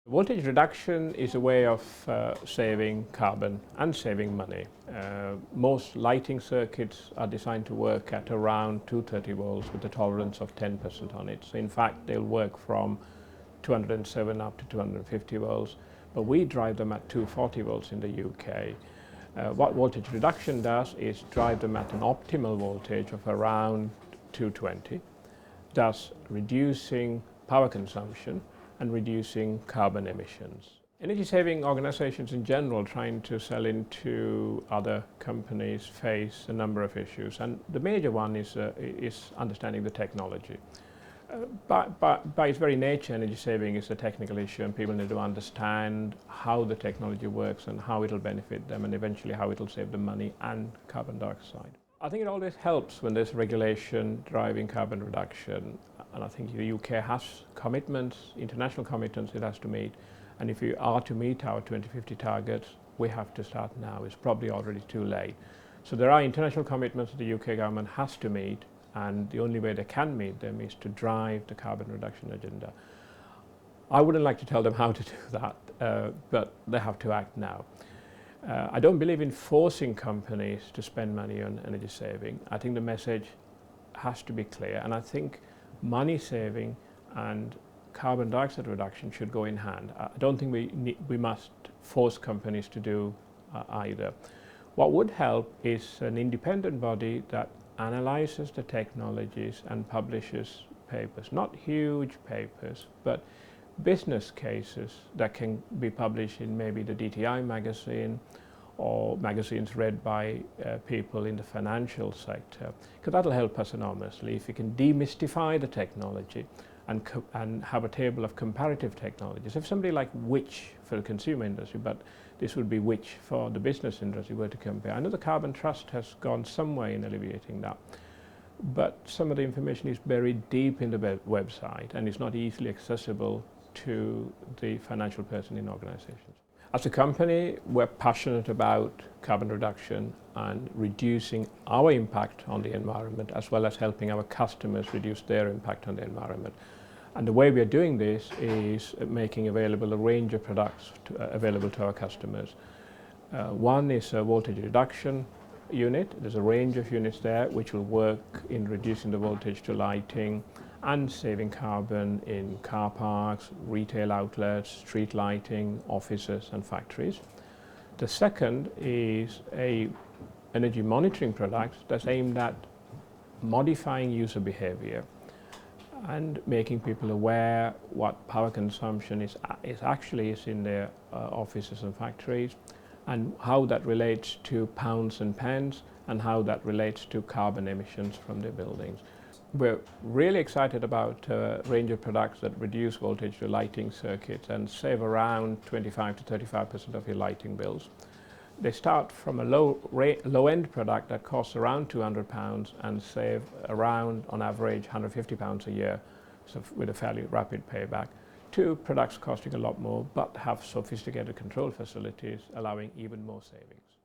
Voltage reduction is a way of saving carbon and saving money. Most lighting circuits are designed to work at around 230 volts with a tolerance of 10% on it. So in fact, they'll work from 207 up to 250 volts, but we drive them at 240 volts in the UK. What voltage reduction does is drive them at an optimal voltage of around 220, thus reducing power consumption and reducing carbon emissions. Energy saving organizations in general trying to sell into other companies face a number of issues, and the major one is understanding the technology. By its very nature, energy saving is a technical issue, and people need to understand how the technology works and how it will benefit them, and eventually how it will save them money and carbon dioxide. I think it always helps when there's regulation driving carbon reduction, and I think the UK has commitments, international commitments it has to meet, and if we are to meet our 2050 targets, we have to start now. It's probably already too late. So there are international commitments that the UK government has to meet, and the only way they can meet them is to drive the carbon reduction agenda. I wouldn't like to tell them how to do that, but they have to act now. I don't believe in forcing companies to spend money on energy saving. I think the message has to be clear, and I think money saving and carbon dioxide reduction should go in hand. I don't think we must force companies to do either. What would help is an independent body that analyzes the technologies and publishes papers, not huge papers, but business cases that can be published in maybe the DTI magazine or magazines read by people in the financial sector, because that'll help us enormously if we can demystify the technology and have a table of comparative technologies. If somebody like Which for the consumer industry, but this would be Which for the business industry, were to compare. I know the Carbon Trust has gone some way in alleviating that, but some of the information is buried deep in the website and is not easily accessible to the financial person in organizations. As a company, we're passionate about carbon reduction and reducing our impact on the environment, as well as helping our customers reduce their impact on the environment. And the way we are doing this is making available a range of products available to our customers. One is a voltage reduction unit. There's a range of units there which will work in reducing the voltage to lighting and saving carbon in car parks, retail outlets, street lighting, offices and factories. The second is an energy monitoring product that's aimed at modifying user behavior and making people aware what power consumption is actually in their offices and factories, and how that relates to pounds and pence, and how that relates to carbon emissions from their buildings. We're really excited about a range of products that reduce voltage to lighting circuits and save around 25 to 35% of your lighting bills. They start from a low-end product that costs around £200 and save around, on average, £150 a year, so with a fairly rapid payback, to products costing a lot more but have sophisticated control facilities allowing even more savings.